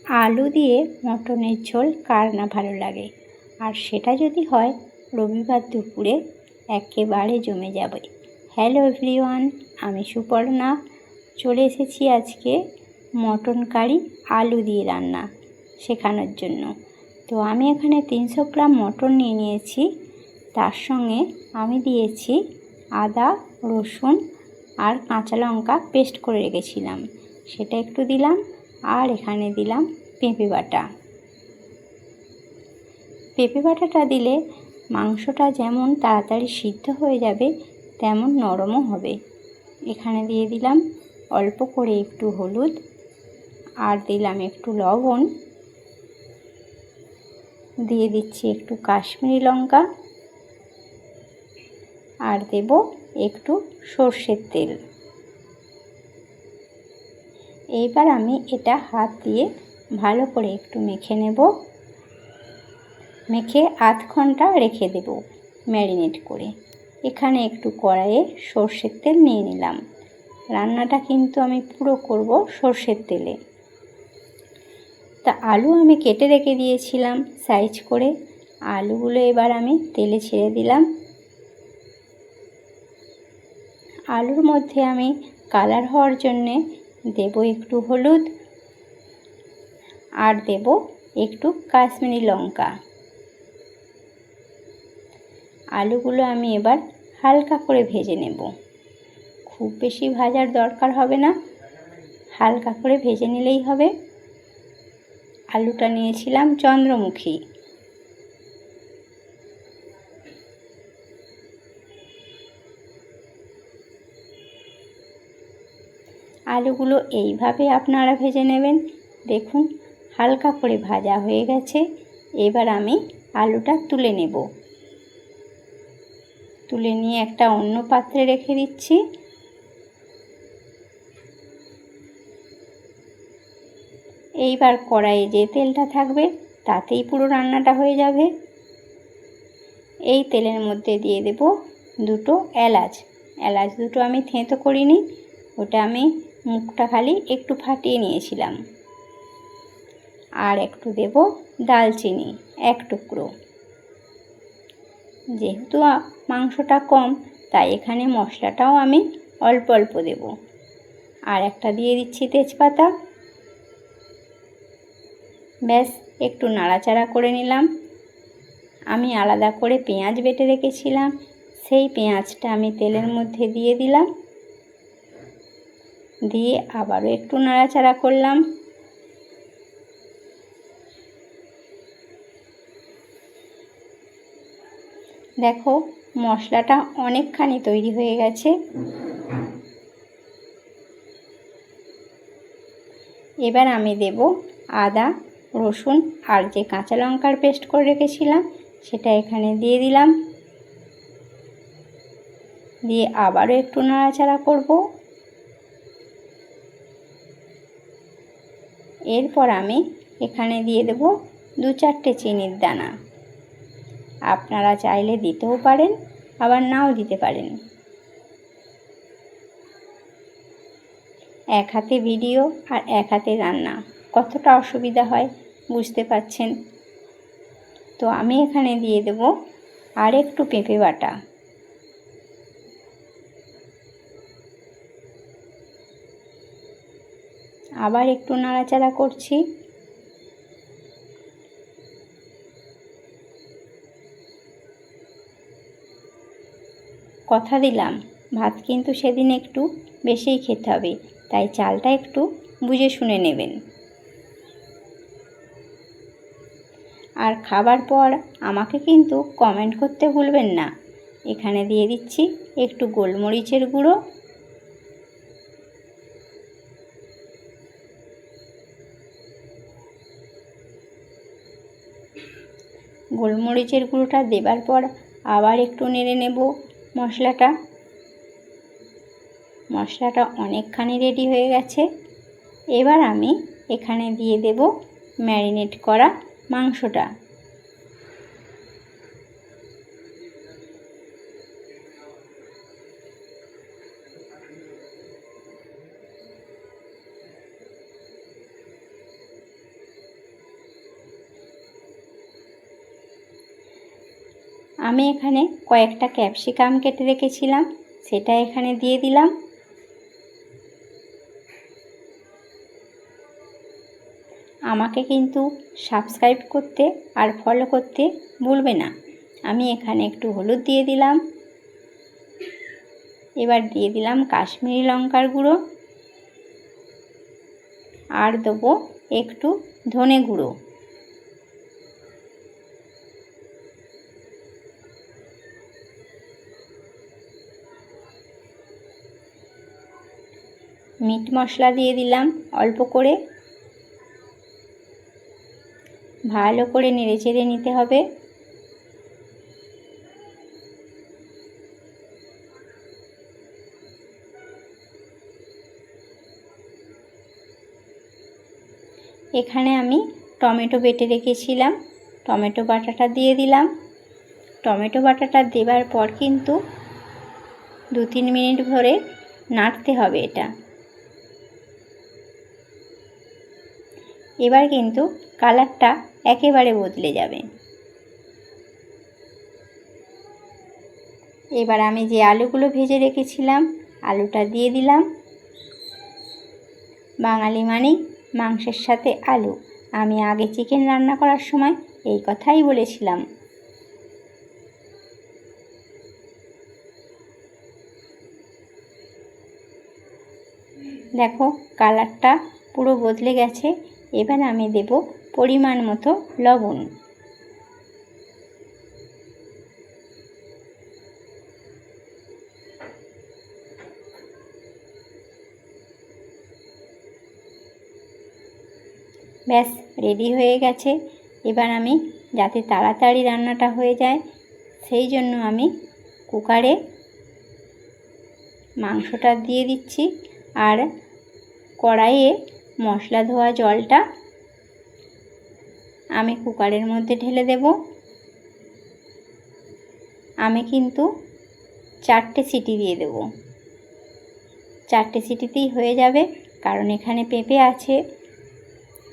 আলু দিয়ে মটনের ঝোল কার না ভালো লাগে, আর সেটা যদি হয় রবিবার দুপুরে, একেবারে জমে যাবে। হ্যালো এভরিওয়ান, আমি সুপর্ণা চলে এসেছি আজকে মটন কারি আলু দিয়ে রান্না শেখানোর জন্য। তো আমি এখানে 300 গ্রাম মটন নিয়ে নিয়েছি। তার সঙ্গে আমি দিয়েছি আদা, রসুন আর কাঁচা লঙ্কা পেস্ট করে রেখেছিলাম, সেটা একটু দিলাম। আর এখানে দিলাম পেঁপে বাটা। পেঁপে বাটাটা দিলে মাংসটা যেমন তাড়াতাড়ি সিদ্ধ হয়ে যাবে, তেমন নরমও হবে। এখানে দিয়ে দিলাম অল্প করে একটু হলুদ, আর দিলাম একটু লবণ, দিয়ে দিচ্ছি একটু কাশ্মীরি লঙ্কা, আর দেব একটু সর্ষের তেল। এইবার আমি এটা হাত দিয়ে ভালো করে একটু মেখে নেব। মেখে আধ ঘন্টা রেখে দেব ম্যারিনেট করে। এখানে একটু কড়াইয়ে সর্ষের তেল নিয়ে নিলাম। রান্নাটা কিন্তু আমি পুরো করব সর্ষের তেলে। তা আলু আমি কেটে রেখে দিয়েছিলাম সাইজ করে। আলুগুলো এবার আমি তেলে ছেড়ে দিলাম। আলুর মধ্যে আমি কালার হওয়ার জন্যে দেব একটু হলুদ, আর দেব একটু কাশ্মীরি লঙ্কা। আলুগুলো আমি এবার হালকা করে ভেজে নেব। খুব বেশি ভাজার দরকার হবে না, হালকা করে ভেজে নিলেই হবে। আলুটা নিয়েছিলাম চন্দ্রমুখী। আলুগুলো এইভাবে আপনারা ভেজে নেবেন। দেখুন হালকা করে ভাজা হয়ে গেছে। এবার আমি আলুটা তুলে নেব। তুলে নিয়ে একটা অন্য পাত্রে রেখে দিচ্ছি। এইবার কড়াইয়ে যে তেলটা থাকবে তাতেই পুরো রান্নাটা হয়ে যাবে। এই তেলের মধ্যে দিয়ে দেব দুটো এলাচ। এলাচ দুটো আমি থেঁতো করিনি, ওটা আমি মুখটা খালি একটু ফাটিয়ে নিয়েছিলাম। আর একটু দেব দালচিনি, এক টুকরো। যেহেতু মাংসটা কম, তাই এখানে মশলাটাও আমি অল্প অল্প দেব। আর একটা দিয়ে দিচ্ছি তেজপাতা। ব্যাস একটু নাড়াচাড়া করে নিলাম। আমি আলাদা করে পেঁয়াজ বেটে রেখেছিলাম, সেই পেঁয়াজটা আমি তেলের মধ্যে দিয়ে দিলাম। দিয়ে আবারও একটু নাড়াচাড়া করলাম। দেখো মশলাটা অনেকখানি তৈরি হয়ে গেছে। এবার আমি দেব আদা, রসুন আর যে কাঁচা লঙ্কার পেস্ট করে রেখেছিলাম সেটা এখানে দিয়ে দিলাম। দিয়ে আবারও একটু নাড়াচাড়া করব। এরপর আমি এখানে দিয়ে দেব 2-4টে চিনির দানা। আপনারা চাইলে দিতেও পারেন, আবার নাও দিতে পারেন। এক হাতে ভিডিও আর এক হাতে রান্না, কতটা অসুবিধা হয় বুঝতে পাচ্ছেন। তো আমি এখানে দিয়ে দেব আর একটু পেঁপে বাটা। আবার একটু নাড়াচাড়া করছি। কথা দিলাম ভাত কিন্তু সেদিন একটু বেশিই খেতে হবে, তাই চালটা একটু বুঝে শুনে নেবেন। আর খাবার পর আমাকে কিন্তু কমেন্ট করতে ভুলবেন না। এখানে দিয়ে দিচ্ছি একটু গোলমরিচের গুঁড়ো। গোলমরিচের গুঁড়োটা দেবার পর আবার একটু নেড়ে নেব মশলাটা। মশলাটা অনেকখানি রেডি হয়ে গেছে। এবার আমি এখানে দিয়ে দেব ম্যারিনেট করা মাংসটা। আমি এখানে কয়েকটা ক্যাপসিকাম কেটে রেখেছিলাম, সেটা এখানে দিয়ে দিলাম। আমাকে কিন্তু সাবস্ক্রাইব করতে আর ফলো করতে ভুলবে না। আমি এখানে একটু হলুদ দিয়ে দিলাম। এবার দিয়ে দিলাম কাশ্মীরি লঙ্কার গুঁড়ো আর দেবো একটু ধনে গুঁড়ো। মিট মশলা দিয়ে দিলাম অল্প করে। ভালো করে নেড়েচেড়ে নিতে হবে। এখানে আমি টমেটো বেটে রেখেছিলাম, টমেটো বাটাটা দিয়ে দিলাম। টমেটো বাটাটা দেবার পর কিন্তু 2-3 মিনিট ধরে নাড়তে হবে এটা। এবার কিন্তু কালারটা একেবারে বদলে যাবে। এবার আমি যে আলুগুলো ভেজে রেখেছিলাম আলুটা দিয়ে দিলাম। বাঙালি মানেই মাংসের সাথে আলু। আমি আগে চিকেন রান্না করার সময় এই কথাই বলেছিলাম। দেখো কালারটা পুরো বদলে গেছে। এবার আমি দেব পরিমাণ মতো লবণ। ব্যাস রেডি হয়ে গেছে। এবার আমি যাতে তাড়াতাড়ি রান্নাটা হয়ে যায় সেই জন্য আমি কুকারে মাংসটা দিয়ে দিচ্ছি আর কড়াইয়ে মশলা ধোয়া জলটা আমি কুকারের মধ্যে ঢেলে দেব। আমি কিন্তু 4টে সিটি দিয়ে দেব। 4টে সিটিতেই হয়ে যাবে, কারণ এখানে পেঁপে আছে,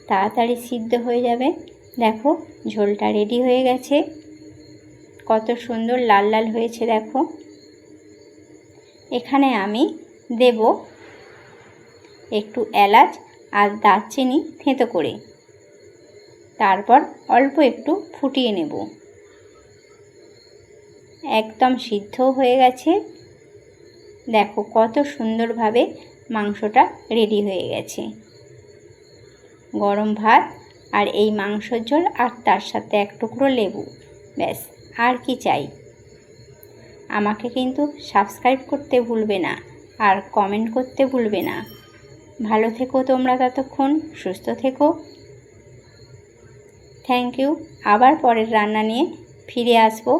তাড়াতাড়ি সিদ্ধ হয়ে যাবে। দেখো ঝোলটা রেডি হয়ে গেছে, কত সুন্দর লাল লাল হয়েছে দেখো। এখানে আমি দেব একটু এলাচ আর দারচিনি থেঁতো করে, তারপর অল্প একটু ফুটিয়ে নেব। একদম সিদ্ধ হয়ে গেছে। দেখো কত সুন্দরভাবে মাংসটা রেডি হয়ে গেছে। গরম ভাত আর এই মাংসর ঝোল আর তার সাথে এক টুকরো লেবু, ব্যাস আর কি চাই। আমাকে কিন্তু সাবস্ক্রাইব করতে ভুলবে না আর কমেন্ট করতে ভুলবে না। ভালো থেকো তোমরা, ততক্ষণ সুস্থ থেকো। Thank you. আবার পরের রান্না নিয়ে ফিরে আসবো।